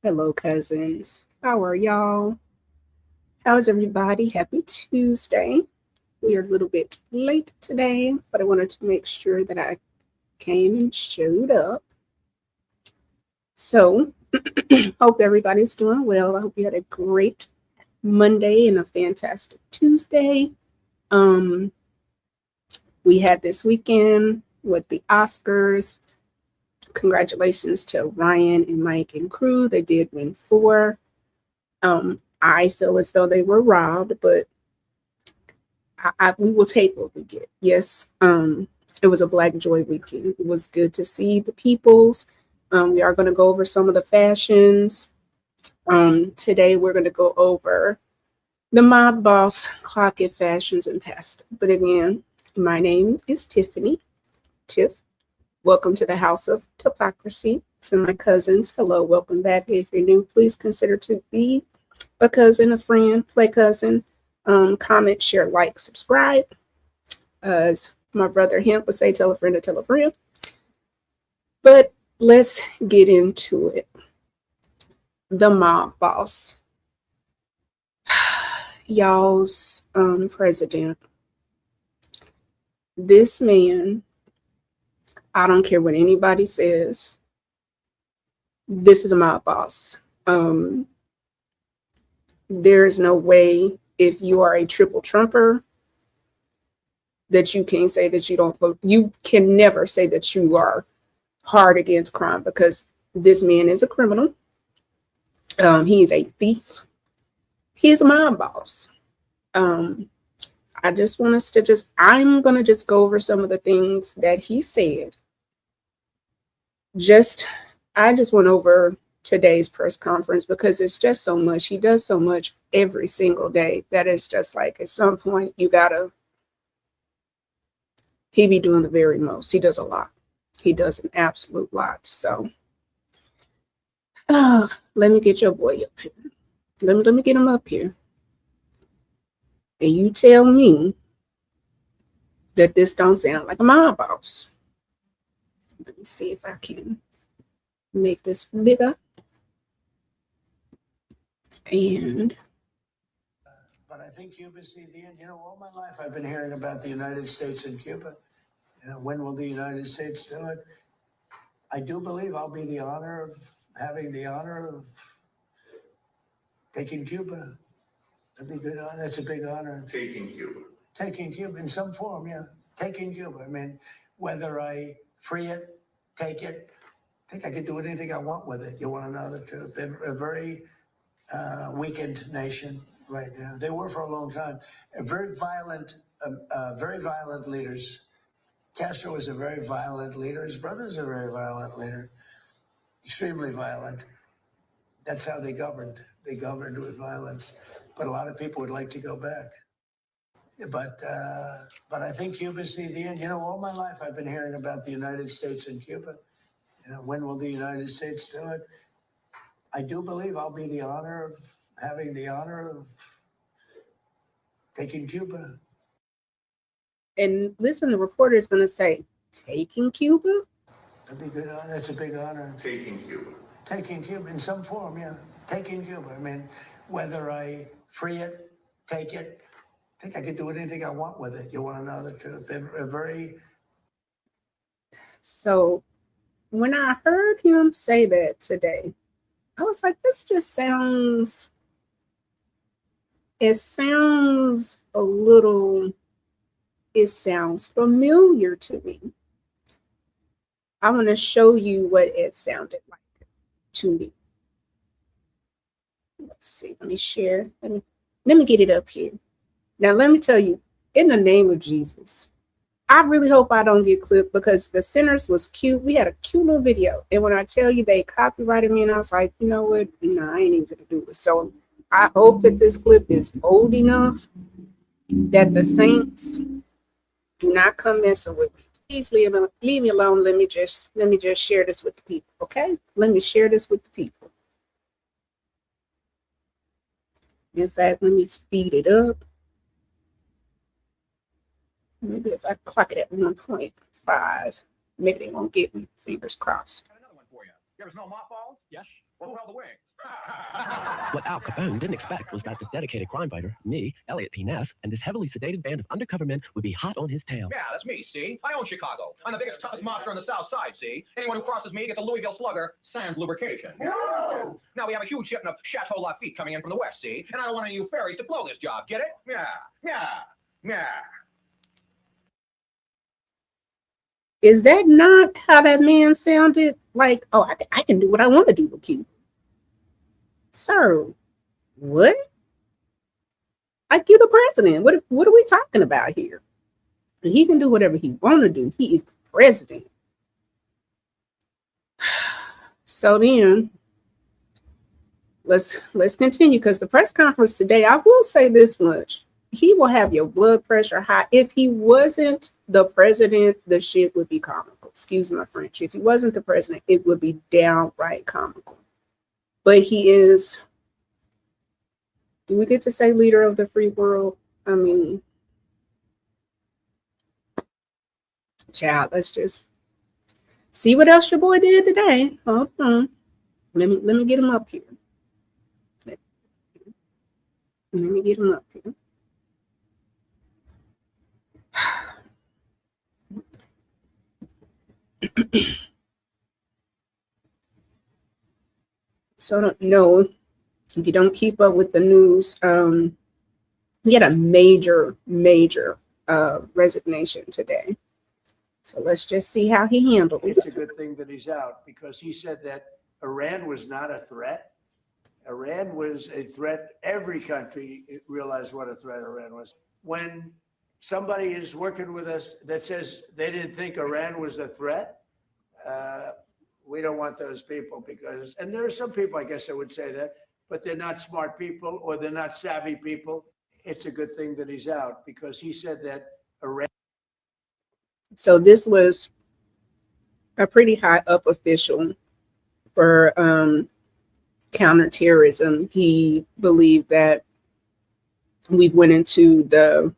Hello, cousins. How are y'all? How's everybody? Happy Tuesday. We are a little bit late today, but I wanted to make sure that I came and showed up. So, hope everybody's doing well. I hope you had a great Monday and a fantastic Tuesday. Um, we had this weekend with the Oscars. Congratulations to Ryan and Mike and crew. They did win four. I feel as though they were robbed, but we will take what we get. Yes, it was a Black Joy weekend. It was good to see the peoples. We are going to go over some of the fashions. Today, we're going to go over the Mob Boss Clock It Fashions and Pasta. But again, my name is Tiffany. Tiff, welcome to the House of Topocracy. For my cousins, hello, welcome back. If you're new, please consider to be a cousin, a friend, play cousin. Comment, share, like, subscribe. As my brother Hemp would say, tell a friend to tell a friend. But let's get into it. The Mob Boss. Y'all's president. This man, I don't care what anybody says, this is a mob boss. There's no way, if you are a triple trumper, that you can say that you can never say that you are hard against crime, because this man is a criminal. He is a thief. He's a mob boss. I just want us to I'm going to just go over some of the things that he said. I just went over today's press conference because it's just so much. He does so much every single day that it's just like at some point he be doing the very most. He does a lot. He does an absolute lot. So let me get your boy up here. Let me get him up here. And you tell me that this don't sound like a mob boss. Let me see if I can make this bigger. And but I think Cuba's the end. All my life I've been hearing about the United States and Cuba. When will the United States do it? I do believe I'll be having the honor of taking Cuba. That'd be good. That's a big honor. Taking Cuba. Taking Cuba in some form, yeah. Taking Cuba. I mean, whether I free it, take it, I think I could do anything I want with it. You want to know the truth? They're a very weakened nation right now. They were for a long time. Very violent leaders. Castro was a very violent leader. His brother's a very violent leader. Extremely violent. That's how they governed. They governed with violence. But a lot of people would like to go back. But I think Cuba's the end. All my life I've been hearing about the United States and Cuba. When will the United States do it? I do believe I'll be having the honor of taking Cuba. And listen, the reporter is going to say, taking Cuba? That'd be good. That's a big honor. Taking Cuba. Taking Cuba in some form, yeah. Taking Cuba. I mean, whether I free it, take it, I think I could do anything I want with it. You want to know the truth? They're a very... So when I heard him say that today, I was like, this just sounds familiar to me. I want to show you what it sounded like to me. Let's see, let me share. Let me get it up here. Now, let me tell you, in the name of Jesus, I really hope I don't get clipped, because the Sinners was cute. We had a cute little video. And when I tell you they copyrighted me, and I was like, you know what? No, I ain't even going to do it. So I hope that this clip is old enough that the saints do not come messing with me. Please leave me alone. Let me just share this with the people, okay? Let me share this with the people. In fact, let me speed it up. Maybe if I clock it at 1.5, maybe they won't get me. Fingers crossed. Got another one for you. You ever smell mothballs? Yes. Well, who held the wings? What Al Capone didn't expect was that this dedicated crime fighter, me, Elliot P. Ness, and this heavily sedated band of undercover men would be hot on his tail. Yeah, that's me, see? I own Chicago. I'm the biggest, toughest monster on the South Side, see? Anyone who crosses me gets a Louisville Slugger sans lubrication. Whoa! Now we have a huge shipment of Chateau Lafite coming in from the West, see? And I don't want any of you fairies to blow this job, get it? Yeah, yeah, yeah. Is that not how that man sounded? Like, oh, I can do what I want to do with you. Sir, what? Like, you're the president. What are we talking about here? He can do whatever he want to do. He is the president. So then, let's continue, because the press conference today, I will say this much. He will have your blood pressure high. If he wasn't the president, the shit would be comical. Excuse my French. If he wasn't the president, it would be downright comical. But he is, do we get to say leader of the free world? I mean, child, let's just see what else your boy did today. Hold on. Let me get him up here. Let me get him up here. So I don't know if you don't keep up with the news. He had a major resignation today. So let's just see how he handled it. It's a good thing that he's out, because he said that Iran was not a threat. Iran was a threat. Every country realized what a threat Iran was. When somebody is working with us that says they didn't think Iran was a threat, we don't want those people, because, and there are some people, I guess I would say that, but they're not smart people or they're not savvy people. It's a good thing that he's out, because he said that Iran. So this was a pretty high up official for counterterrorism. He believed that we went into the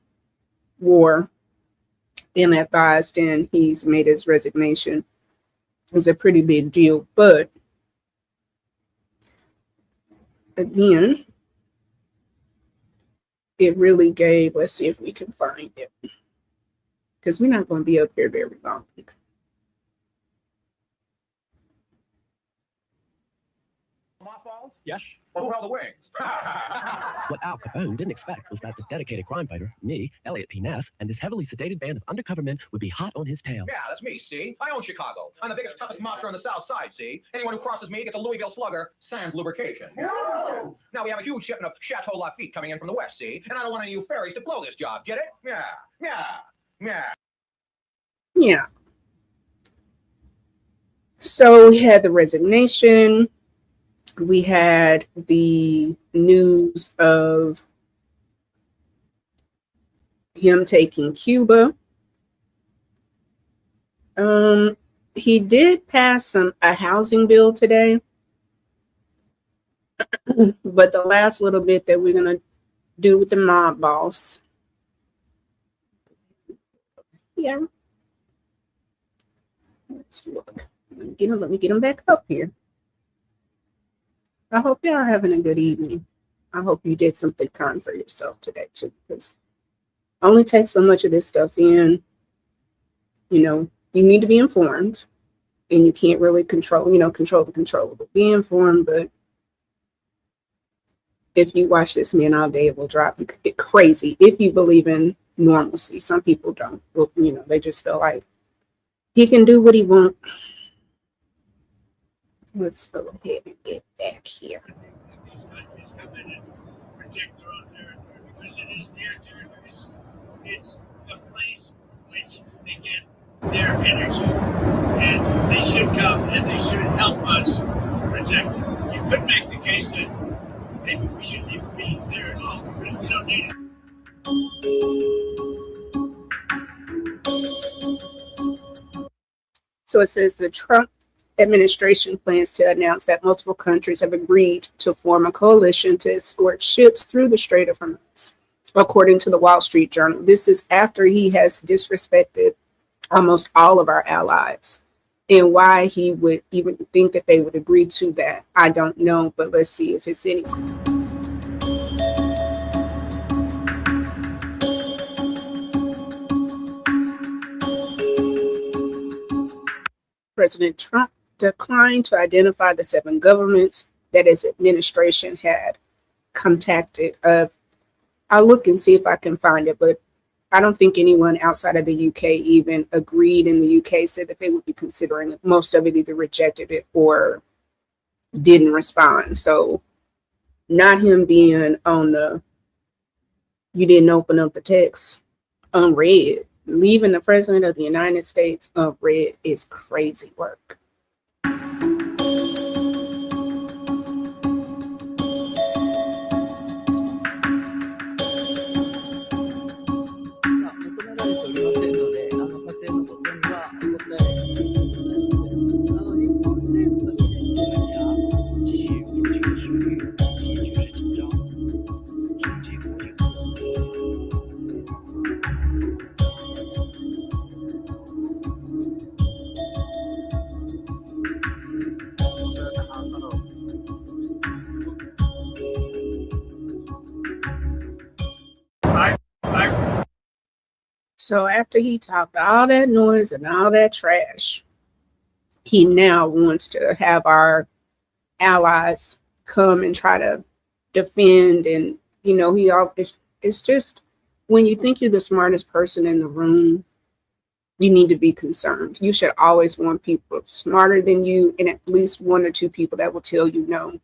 war ill-advised, and he's made his resignation. It was a pretty big deal, but again, it really gave, let's see if we can find it, because we're not going to be up here very long. Mothballs? Yes. Well, who held the wings? What Al Capone didn't expect was that this dedicated crime fighter, me, Elliot P. Ness, and this heavily sedated band of undercover men would be hot on his tail. Yeah, that's me, see? I own Chicago. I'm the biggest, toughest monster on the South Side, see? Anyone who crosses me gets a Louisville Slugger sans lubrication. Whoa! Now we have a huge shipment of Chateau Lafite coming in from the West, see? And I don't want any of you fairies to blow this job, get it? Yeah, yeah, yeah. Yeah. So we had the resignation. We had the news of him taking Cuba. He did pass a housing bill today, but the last little bit that we're gonna do with the mob boss. Yeah. Let's look. Let me get him back up here. I hope y'all are having a good evening. I hope you did something kind for yourself today too, because only take so much of this stuff in. You know, you need to be informed, and you can't really control the controllable. Be informed, but if you watch this man all day, it will drive you crazy if you believe in normalcy. Some people don't. Well, they just feel like he can do what he wants. Let's go ahead and get back here. These countries come in and protect their own territory because it is their territory. It's a place which they get their energy, and they should come and they should help us protect it. You could make the case that maybe we shouldn't even be there at all because we don't need it. So it says the Trump administration plans to announce that multiple countries have agreed to form a coalition to escort ships through the Strait of Hormuz, according to the Wall Street Journal. This is after he has disrespected almost all of our allies. And why he would even think that they would agree to that, I don't know, but let's see if it's any. President Trump declined to identify the 7 governments that his administration had contacted. I'll look and see if I can find it, but I don't think anyone outside of the UK even agreed. In the UK said that they would be considering it. Most of it either rejected it or didn't respond. So not him being on the, you didn't open up the text unread. Leaving the president of the United States unread is crazy work. So after he talked all that noise and all that trash, he now wants to have our allies come and try to defend. And, you know, it's just, when you think you're the smartest person in the room, you need to be concerned. You should always want people smarter than you and at least 1 or 2 people that will tell you no.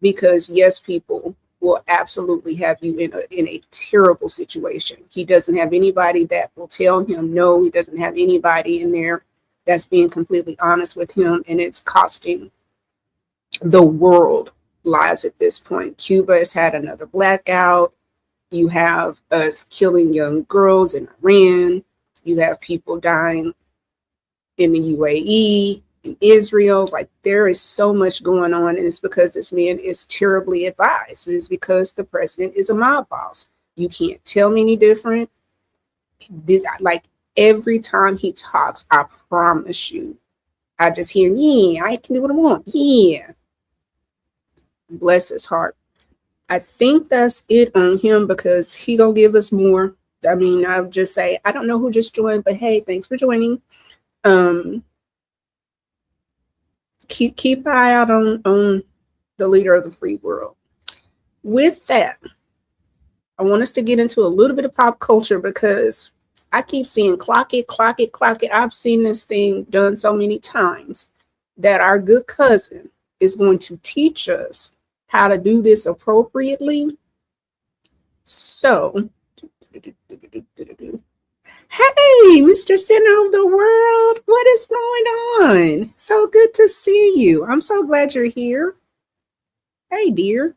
Because yes, people will absolutely have you in a terrible situation. He doesn't have anybody that will tell him no. He doesn't have anybody in there that's being completely honest with him, and it's costing the world lives at this point. Cuba has had another blackout. You have us killing young girls in Iran. You have people dying in the UAE, in Israel. Like, there is so much going on, and it's because this man is terribly advised. It is because the president is a mob boss. You can't tell me any different. Like, every time he talks, I promise you, I just hear, yeah, I can do what I want. Yeah. Bless his heart. I think that's it on him, because he gonna give us more. I mean, I'll just say, I don't know who just joined, but hey, thanks for joining. Keep an eye out on the leader of the free world. With that, I want us to get into a little bit of pop culture, because I keep seeing clock it, clock it, clock it. I've seen this thing done so many times that our good cousin is going to teach us how to do this appropriately. So, hey, Mr. Center of the World, what is going on? So good to see you. I'm so glad you're here. Hey, dear.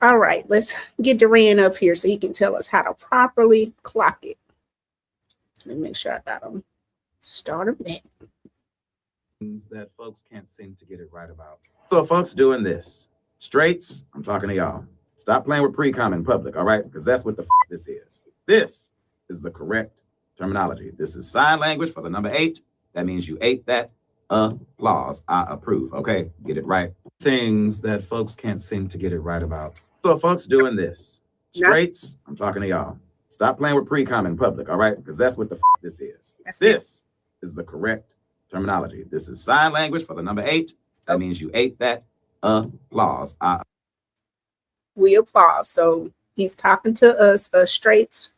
All right, let's get Duran up here so he can tell us how to properly clock it. Let me make sure I got him. Start him back. That folks can't seem to get it right about. So folks doing this. Straights, I'm talking to y'all. Stop playing with pre-com in public, all right? Because that's what the this is. This is the correct terminology. This is sign language for the number 8. That means you ate that. Applause. I approve. Okay, get it right. Things that folks can't seem to get it right about. So folks doing this. Straights, I'm talking to y'all. Stop playing with pre-com in public, all right? Because that's what the this is. This is the correct terminology. This is sign language for the number 8. That means you ate that. Applause. We applaud. So he's talking to us straights.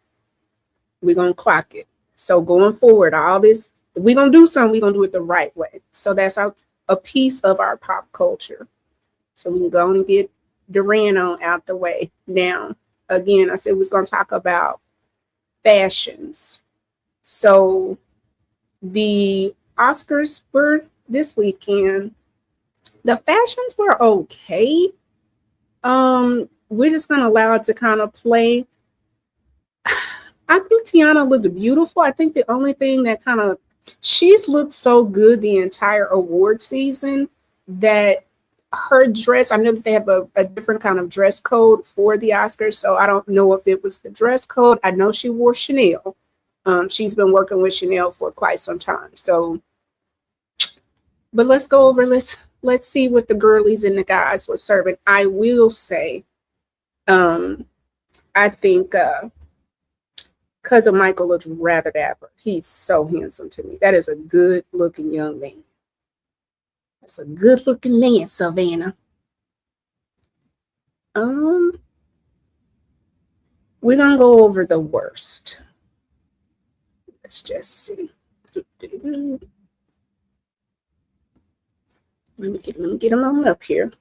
We're going to clock it. So going forward, all this, if we're going to do something, we're going to do it the right way. So that's a piece of our pop culture. So we can go and get Duran on out the way. Now, again, I said we was going to talk about fashions. So the Oscars were this weekend. The fashions were okay. We're just going to allow it to kind of play. I think Tiana looked beautiful. I think the only thing that she's looked so good the entire award season that her dress, I know that they have a different kind of dress code for the Oscars, so I don't know if it was the dress code. I know she wore Chanel, She's been working with Chanel for quite some time. So, but let's go over, let's see what the girlies and the guys were serving. I will say, I think Cousin Michael looks rather dapper. He's so handsome to me. That is a good looking young man. That's a good looking man, Savannah. We're gonna go over the worst. Let's just see. Let me get him on up here.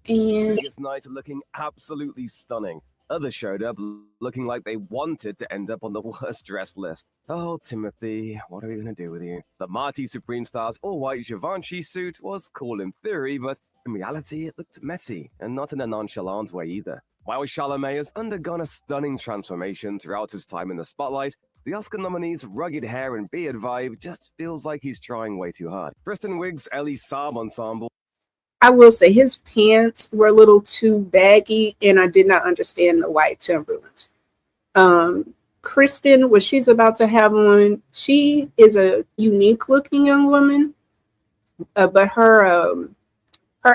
And This night looking absolutely stunning. Others showed up looking like they wanted to end up on the worst dressed list. Oh, Timothy, what are we going to do with you? The Marty Supreme Star's all-white Givenchy suit was cool in theory, but in reality it looked messy, and not in a nonchalant way either. While Chalamet has undergone a stunning transformation throughout his time in the spotlight, the Oscar nominee's rugged hair and beard vibe just feels like he's trying way too hard. Kristen Wiig's Ellie Saab ensemble. I will say his pants were a little too baggy, and I did not understand the white Timberlands. Kristen, what she's about to have on, she is a unique looking young woman, but her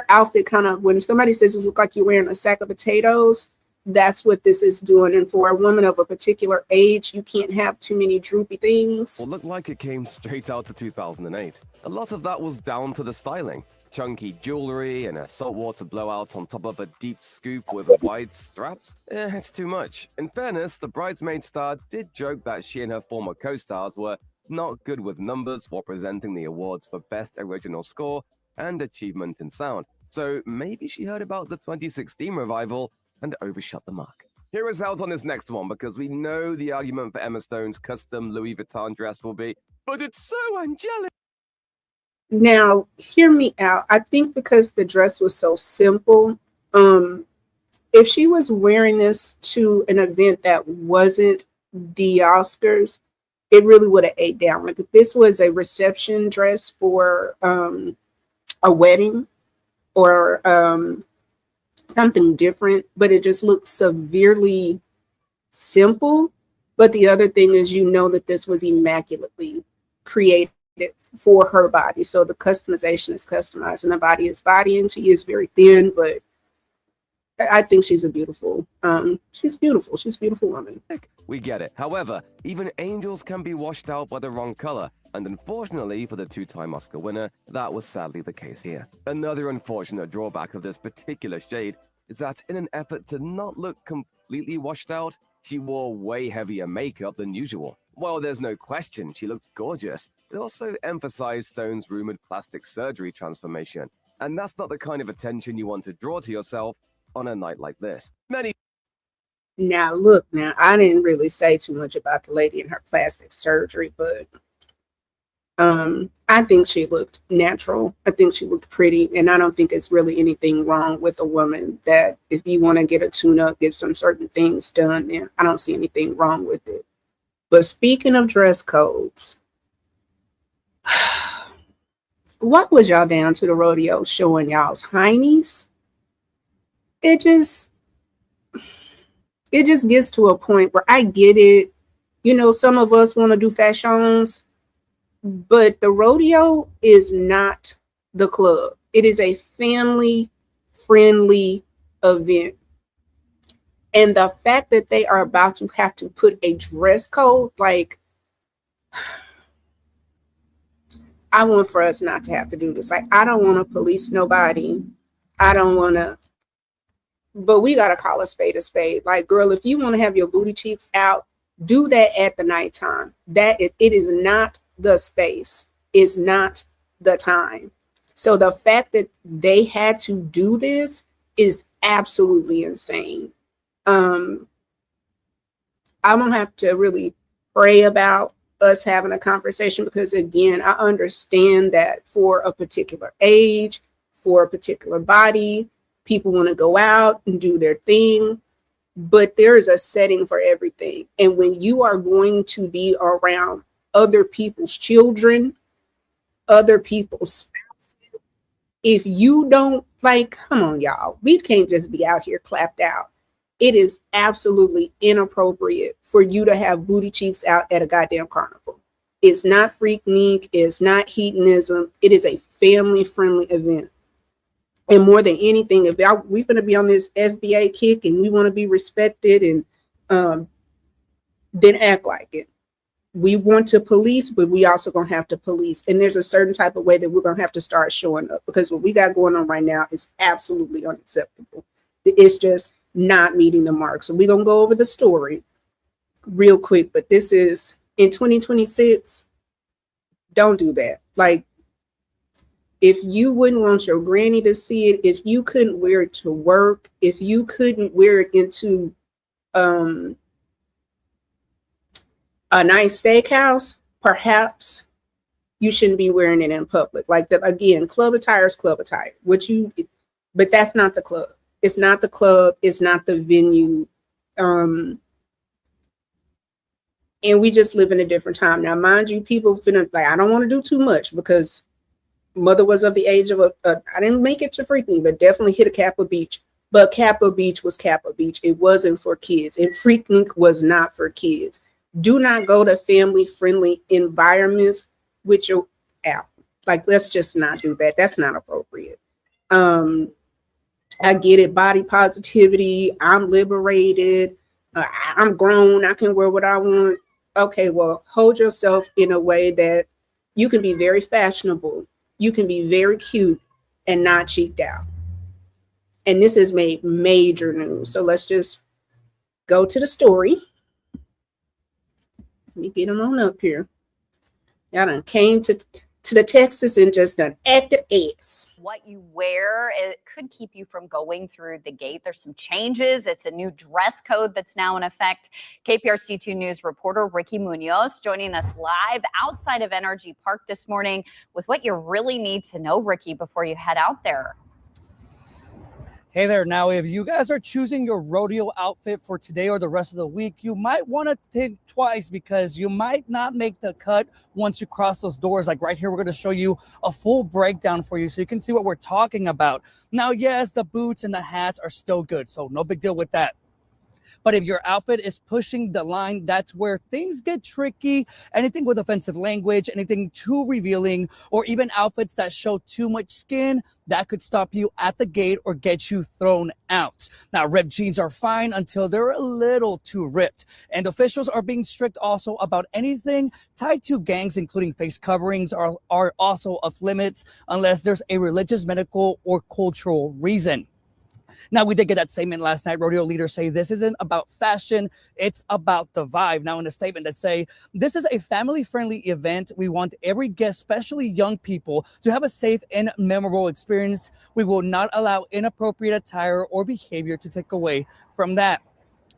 outfit kind of, when somebody says it looks like you're wearing a sack of potatoes, that's what this is doing. And for a woman of a particular age, you can't have too many droopy things. Well, looked like it came straight out of 2008. A lot of that was down to the styling. Chunky jewelry and a saltwater blowout on top of a deep scoop with wide straps? It's too much. In fairness, the bridesmaid star did joke that she and her former co-stars were not good with numbers while presenting the awards for Best Original Score and Achievement in Sound. So maybe she heard about the 2016 revival and overshot the mark. Hear us out on this next one, because we know the argument for Emma Stone's custom Louis Vuitton dress will be, but it's so angelic. Now, hear me out. I think because the dress was so simple, if she was wearing this to an event that wasn't the Oscars, it really would have ate down. Like if this was a reception dress for a wedding or something different, but it just looked severely simple. But the other thing is, you know that this was immaculately created for her body. So the customization is customized, and the body is body, and she is very thin, but I think she's a beautiful, she's beautiful. She's a beautiful woman. We get it. However, even angels can be washed out by the wrong color, and unfortunately for the two-time Oscar winner, that was sadly the case here. Another unfortunate drawback of this particular shade is that in an effort to not look completely washed out, she wore way heavier makeup than usual. While there's no question she looked gorgeous, it also emphasized Stone's rumored plastic surgery transformation, and that's not the kind of attention you want to draw to yourself on a night like this. Now, look, now, I didn't really say too much about the lady and her plastic surgery, but I think she looked natural. I think she looked pretty, and I don't think it's really anything wrong with a woman that if you want to get a tune-up, get some certain things done, then I don't see anything wrong with it. But speaking of dress codes, what was y'all down to the rodeo showing y'all's heinies? It just gets to a point where I get it. You know, some of us want to do fashions, but the rodeo is not the club. It is a family-friendly event. And the fact that they are about to have to put a dress code, like, I want for us not to have to do this. Like, I don't want to police nobody. I don't want to, but we got to call a spade a spade. Like, girl, if you want to have your booty cheeks out, do that at the nighttime. It is not the space. It's not the time. So the fact that they had to do this is absolutely insane. I'm gonna have to really pray about us having a conversation, because again, I understand that for a particular age, for a particular body, people want to go out and do their thing, but there is a setting for everything. And when you are going to be around other people's children, other people's spouses, if you don't, like, come on, y'all, we can't just be out here clapped out. It is absolutely inappropriate for you to have booty cheeks out at a goddamn carnival. It's not freaknik. It's not hedonism. It is a family-friendly event. And more than anything, if we're going to be on this FBA kick and we want to be respected, and then act like it. We want to police, but we also going to have to police. And there's a certain type of way that we're going to have to start showing up, because what we got going on right now is absolutely unacceptable. It's just not meeting the mark. So we're going to go over the story real quick, but this is in 2026. Don't do that. Like, if you wouldn't want your granny to see it, if you couldn't wear it to work, if you couldn't wear it into a nice steakhouse, perhaps you shouldn't be wearing it in public. Like that, again, club attire is club attire. But that's not the club. It's not the club. It's not the venue. And we just live in a different time now. Mind you, people finna, like, I don't want to do too much because mother was of the age of I didn't make it to Freaknik, but definitely hit a Kappa Beach. But Kappa Beach was Kappa Beach. It wasn't for kids. And Freaknik was not for kids. Do not go to family-friendly environments with your app. Like, let's just not do that. That's not appropriate. I get it. Body positivity. I'm liberated. I'm grown. I can wear what I want. Okay, well, hold yourself in a way that you can be very fashionable. You can be very cute and not cheeked out. And this has made major news. So let's just go to the story. Let me get them on up here. Y'all done came to the Texas and just done acted ass. What you wear, it could keep you from going through the gate. There's some changes. It's a new dress code that's now in effect. KPRC2 News reporter Ricky Munoz joining us live outside of Energy Park this morning with what you really need to know, Ricky, before you head out there. Hey there. Now, if you guys are choosing your rodeo outfit for today or the rest of the week, you might want to think twice, because you might not make the cut once you cross those doors. Like right here, we're going to show you a full breakdown for you so you can see what we're talking about. Now, yes, the boots and the hats are still good, so no big deal with that. But if your outfit is pushing the line, that's where things get tricky. Anything with offensive language, anything too revealing, or even outfits that show too much skin, that could stop you at the gate or get you thrown out. Now, ripped jeans are fine until they're a little too ripped. And officials are being strict also about anything tied to gangs, including face coverings, are also off limits unless there's a religious, medical, or cultural reason. Now, we did get that statement last night. Rodeo leaders say this isn't about fashion, it's about the vibe. Now, in a statement that say, this is a family-friendly event. We want every guest, especially young people, to have a safe and memorable experience. We will not allow inappropriate attire or behavior to take away from that.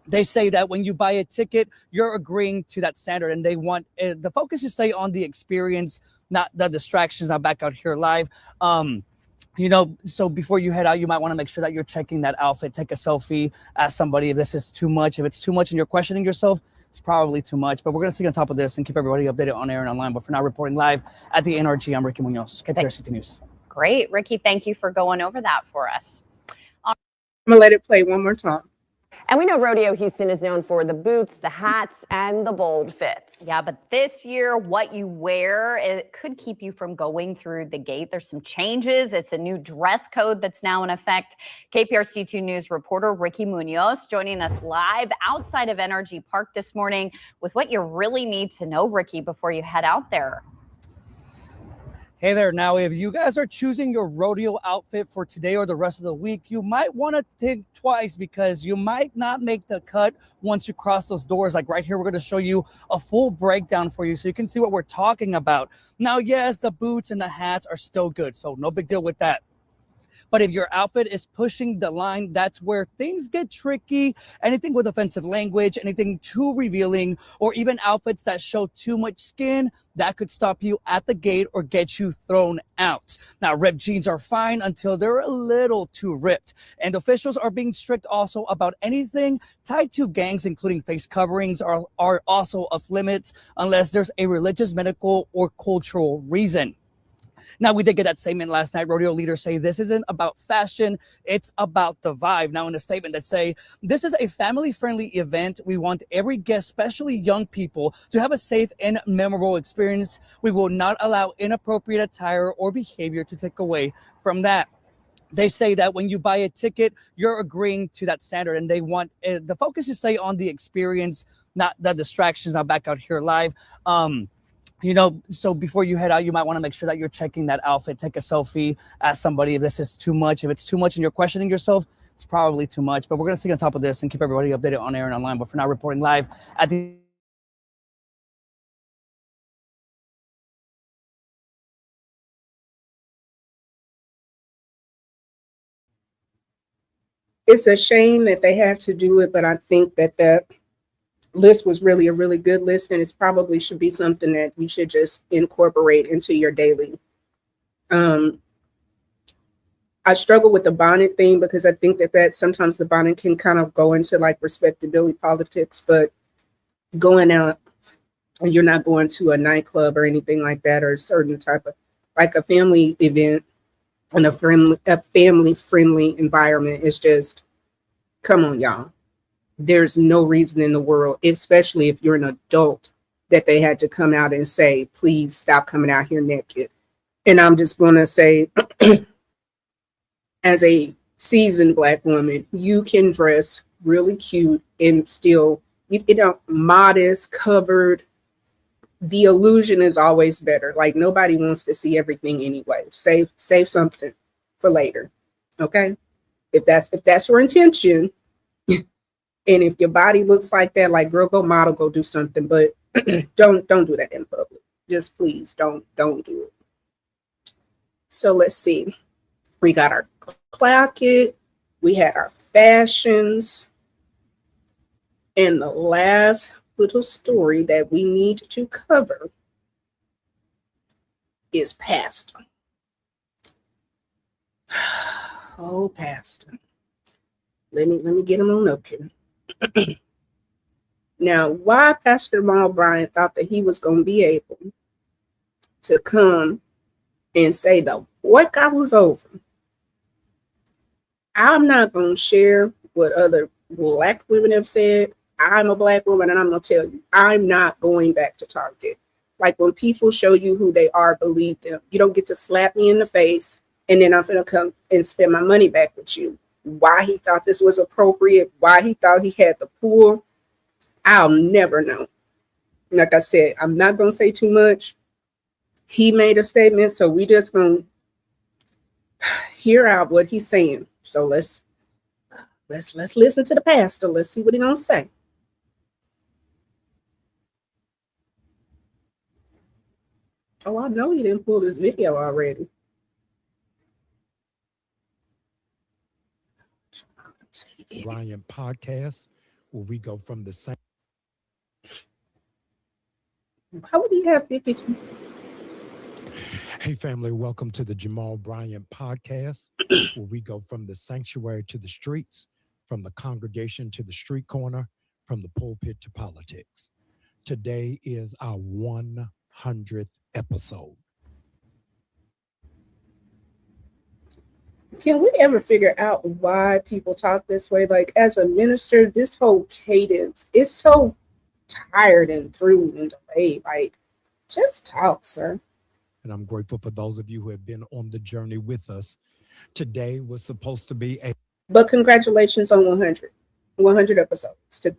They say that when you buy a ticket, you're agreeing to that standard, and they want the focus to stay on the experience, not the distractions. Now, back out here live. So before you head out, you might want to make sure that you're checking that outfit, take a selfie, ask somebody if this is too much. If it's too much and you're questioning yourself, it's probably too much. But we're going to stay on top of this and keep everybody updated on air and online. But for now, reporting live at the NRG, I'm Ricky Munoz, KPRC2 News. Great. Ricky, thank you for going over that for us. I'm going to let it play one more time. And we know Rodeo Houston is known for the boots, the hats, and the bold fits. Yeah, but this year, what you wear, it could keep you from going through the gate. There's some changes. It's a new dress code that's now in effect. KPRC2 News reporter Ricky Munoz joining us live outside of Energy Park this morning with what you really need to know, Ricky, before you head out there. Hey there. Now, if you guys are choosing your rodeo outfit for today or the rest of the week, you might want to think twice, because you might not make the cut once you cross those doors. Like right here, we're going to show you a full breakdown for you so you can see what we're talking about. Now, yes, the boots and the hats are still good, so no big deal with that. But if your outfit is pushing the line, that's where things get tricky. Anything with offensive language, anything too revealing, or even outfits that show too much skin, that could stop you at the gate or get you thrown out. Now, ripped jeans are fine until they're a little too ripped. And officials are being strict also about anything tied to gangs, including face coverings, are also off limits unless there's a religious, medical, or cultural reason. Now, we did get that statement last night. Rodeo leaders say this isn't about fashion, it's about the vibe. Now, in a statement that say, this is a family-friendly event. We want every guest, especially young people, to have a safe and memorable experience. We will not allow inappropriate attire or behavior to take away from that. They say that when you buy a ticket, you're agreeing to that standard, and they want the focus to stay on the experience, not the distractions. Now, back out here live. So before you head out, you might want to make sure that you're checking that outfit, take a selfie, ask somebody if this is too much. If it's too much and you're questioning yourself, it's probably too much. But we're going to stay on top of this and keep everybody updated on air and online. But for now, reporting live at the It's a shame that they have to do it, but I think that list was really a really good list, and it probably should be something that you should just incorporate into your daily. I struggle with the bonnet thing because I think that sometimes the bonnet can kind of go into like respectability politics, but going out and you're not going to a nightclub or anything like that, or a certain type of like a family event and a family friendly environment. It's just, come on, y'all. There's no reason in the world, especially if you're an adult, that they had to come out and say, please stop coming out here naked. And I'm just going to say, as a seasoned Black woman, you can dress really cute and still, modest, covered. The illusion is always better. Like, nobody wants to see everything anyway. Save something for later. Okay? If that's your intention, and if your body looks like that, like, girl, go model, go do something, but don't do that in public. Just please don't do it. So let's see. We got our clacket, we had our fashions, and the last little story that we need to cover is Pastah. Oh, Pastah. Let me get him on up here. Now, why Pastor Jamal Bryant thought that he was going to be able to come and say the boycott was over, I'm not going to share what other Black women have said. I'm a Black woman, and I'm going to tell you, I'm not going back to Target. Like, when people show you who they are, believe them. You don't get to slap me in the face, and then I'm going to come and spend my money back with you. Why he thought this was appropriate, why he thought he had the pull, I'll never know. Like I said, I'm not going to say too much. He made a statement, so we just going to hear out what he's saying. So let's listen to the pastor. Let's see what he's going to say. Oh, I know he didn't pull this video already. Bryant podcast, where we go from the same. How would he have 52? Hey, family, welcome to the Jamal Bryant podcast, where we go from the sanctuary to the streets, from the congregation to the street corner, from the pulpit to politics. Today is our 100th episode. Can we ever figure out why people talk this way? Like, as a minister, this whole cadence is so tired and through and delayed. Like, just talk, sir. And I'm grateful for those of you who have been on the journey with us. Today was supposed to be a... But congratulations on 100 episodes to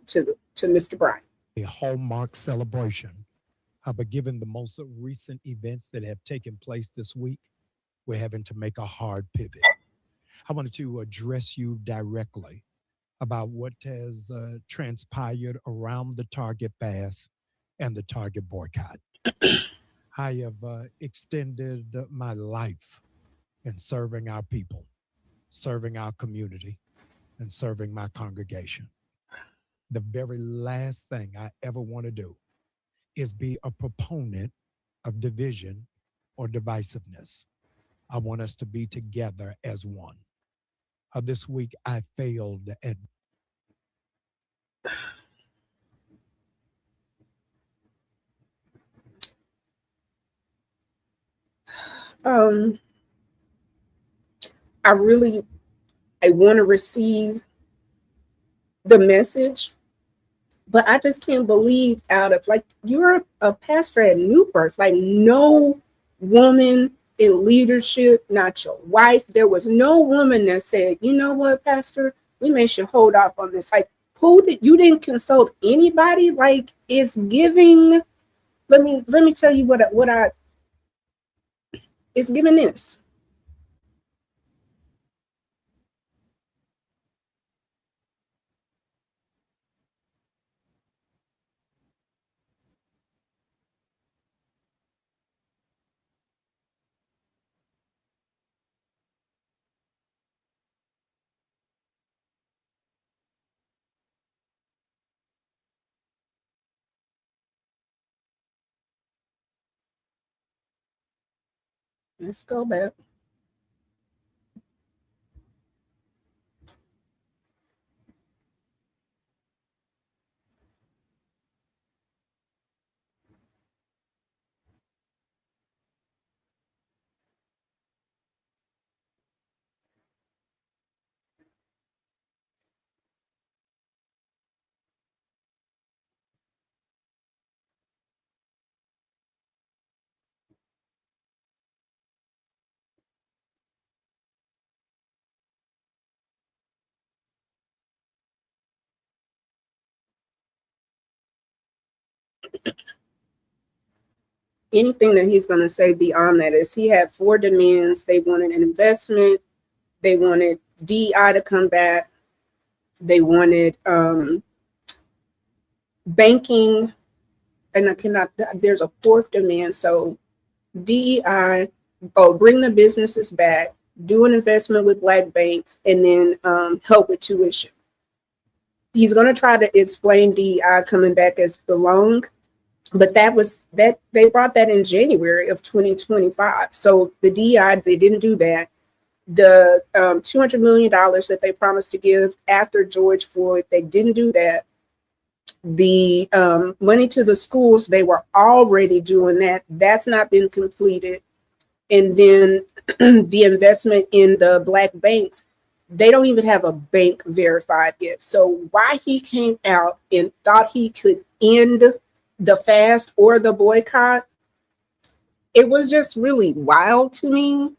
Mr. Bryant. A hallmark celebration. But given the most recent events that have taken place this week, we're having to make a hard pivot. I wanted to address you directly about what has transpired around the Target fast and the Target boycott. I have extended my life in serving our people, serving our community, and serving my congregation. The very last thing I ever want to do is be a proponent of division or divisiveness. I want us to be together as one. This week, I failed at... Um, I really, I want to receive the message, but I just can't believe out of like, you're a pastor at New Birth, like no woman in leadership, not your wife. There was no woman that said, you know what, Pastor, we may should hold off on this. Like, who did you didn't consult anybody? Like, it's giving. Let me tell you what I it's giving this. Let's go back. Anything that he's going to say beyond that is he had 4 demands. They wanted an investment. They wanted DI to come back. They wanted banking, and I cannot. There's a 4th demand. So DEI, bring the businesses back, do an investment with Black banks, and then help with tuition. He's going to try to explain DEI coming back as belong, but that they brought that in January of 2025. So the DEI, they didn't do that. The $200 million that they promised to give after George Floyd, they didn't do that. The money to the schools, they were already doing that. That's not been completed. And then the investment in the Black banks, they don't even have a bank verified yet. So why he came out and thought he could end the fast or the boycott, it was just really wild to me.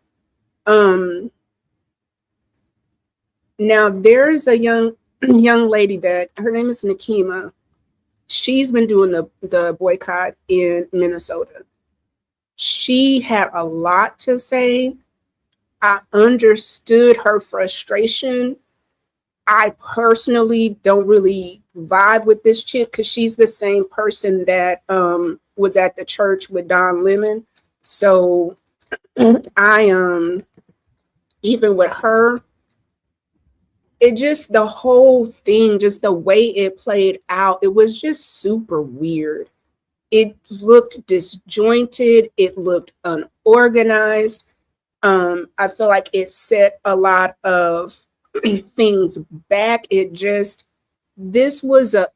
Now there's a young lady that her name is Nakima. She's been doing the boycott in Minnesota. She had a lot to say. I understood her frustration. I personally don't really vibe with this chick because she's the same person that was at the church with Don Lemon. So I even with her, it just, the whole thing, just the way it played out, it was just super weird. It looked disjointed. It looked unorganized. I feel like it set a lot of things back. This was an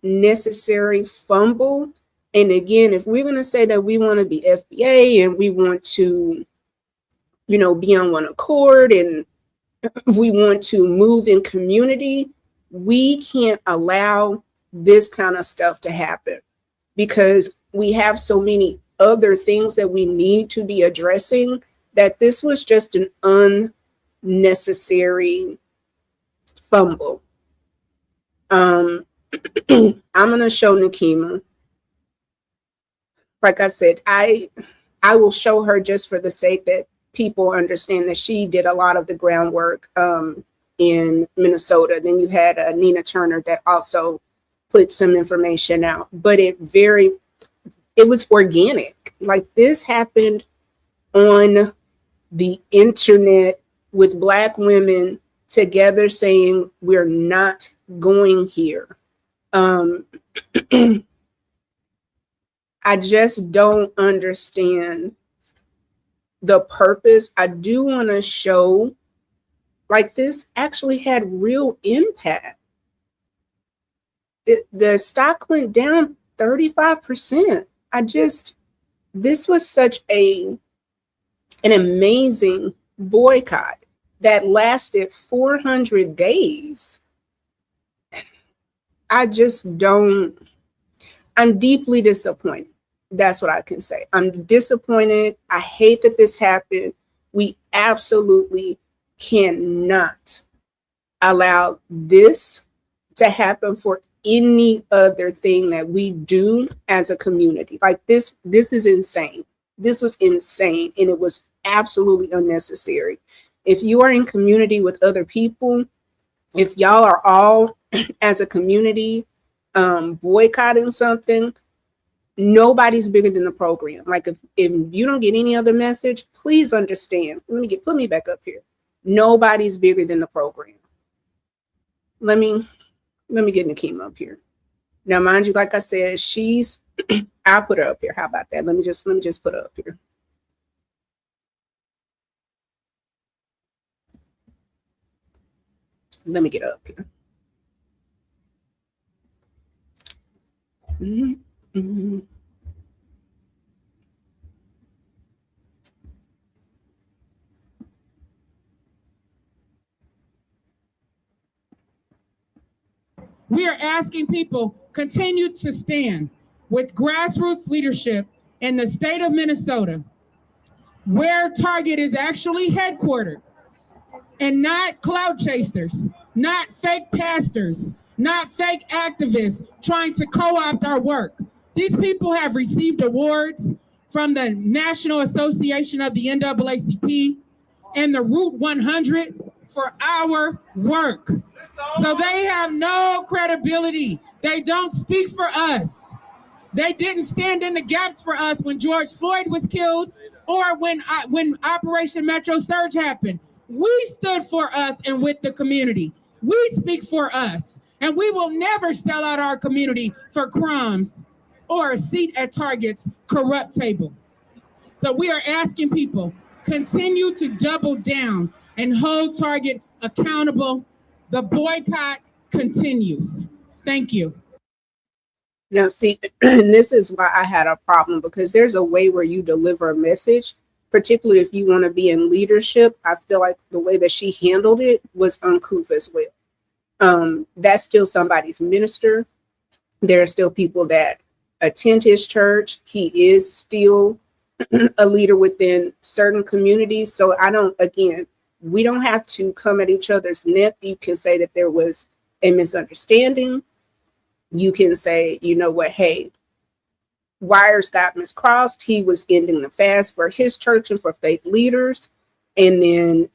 unnecessary fumble. And again, if we're going to say that we want to be FBA and we want to, be on one accord and we want to move in community, we can't allow this kind of stuff to happen because we have so many other things that we need to be addressing, that this was just an unnecessary fumble. I'm going to show Nakima. Like I said, I will show her just for the sake that people understand that she did a lot of the groundwork in Minnesota. Then you had Nina Turner that also put some information out, but it was organic. Like, this happened on the internet with Black women together saying, we're not going here. I just don't understand the purpose. I do want to show, like, this actually had real impact. The stock went down 35%. This was such a an amazing boycott that lasted 400 days. I just don't, I'm deeply disappointed. That's what I can say. I'm disappointed. I hate that this happened. We absolutely cannot allow this to happen for any other thing that we do as a community. Like this is insane. This was insane, and it was absolutely unnecessary. If you are in community with other people, if y'all are all as a community boycotting something, nobody's bigger than the program. Like if you don't get any other message, please understand. Put me back up here. Nobody's bigger than the program. Let me get Nakeem up here. Now, mind you, like I said, she's I'll put her up here. How about that? Let me just put her up here. Let me get her up here. Mm-hmm. We are asking people continue to stand with grassroots leadership in the state of Minnesota, where Target is actually headquartered, and not cloud chasers, not fake pastors, not fake activists trying to co-opt our work. These people have received awards from the National Association of the NAACP and the Route 100 for our work. So they have no credibility. They don't speak for us. They didn't stand in the gaps for us when George Floyd was killed or when Operation Metro Surge happened. We stood for us and with the community. We speak for us, and we will never sell out our community for crumbs or a seat at Target's corrupt table. So we are asking people, continue to double down and hold Target accountable. The boycott continues. Thank you. Now, see, and this is why I had a problem, because there's a way where you deliver a message, particularly if you want to be in leadership. I feel like the way that she handled it was uncouth as well. That's still somebody's minister. There are still people that attend his church. He is still a leader within certain communities. So we don't have to come at each other's neck. You can say that there was a misunderstanding. You can say, you know what, hey, wires got miscrossed. He was ending the fast for his church and for faith leaders. And then,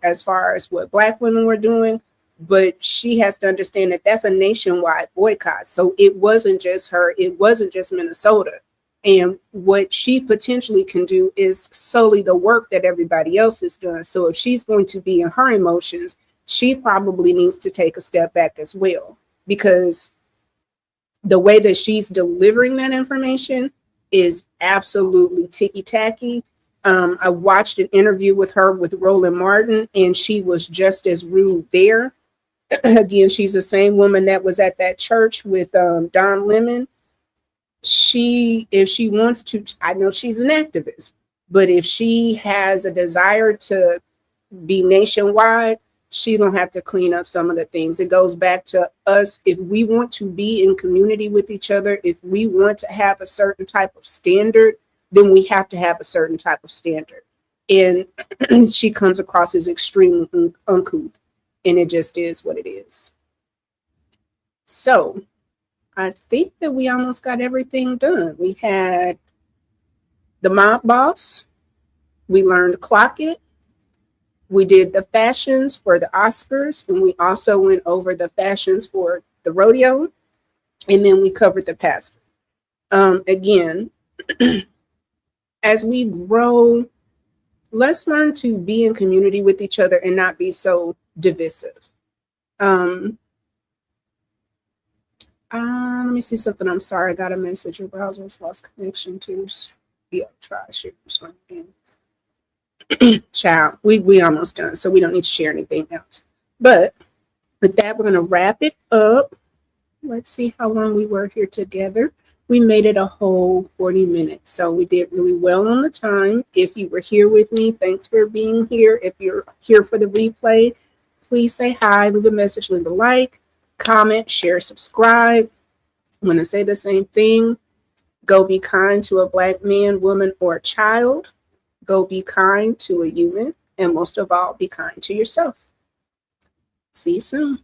as far as what Black women were doing, but she has to understand that that's a nationwide boycott. So it wasn't just her. It wasn't just Minnesota. And what she potentially can do is solely the work that everybody else has done. So if she's going to be in her emotions, she probably needs to take a step back as well, because the way that she's delivering that information is absolutely ticky-tacky. I watched an interview with her with Roland Martin, and she was just as rude there. Again, she's the same woman that was at that church with Don Lemon. If she wants to, I know she's an activist, but if she has a desire to be nationwide, she don't have to clean up some of the things. It goes back to us. If we want to be in community with each other, if we want to have a certain type of standard, then we have to have a certain type of standard. And she comes across as extremely uncouth, and it just is what it is. So I think that we almost got everything done. We had the mob boss. We learned Clock It. We did the fashions for the Oscars, and we also went over the fashions for the rodeo, and then we covered the pastor. Again, as we grow, let's learn to be in community with each other and not be so divisive. Let me see something. I'm sorry, I got a message. Your browser's lost connection to. Yeah, try share something again. Child, we almost done, so we don't need to share anything else. But with that, we're gonna wrap it up. Let's see how long we were here together. We made it a whole 40 minutes. So we did really well on the time. If you were here with me, thanks for being here. If you're here for the replay, please say hi, leave a message, leave a like, comment, share, subscribe. I'm going to say the same thing. Go be kind to a Black man, woman, or child. Go be kind to a human. And most of all, be kind to yourself. See you soon.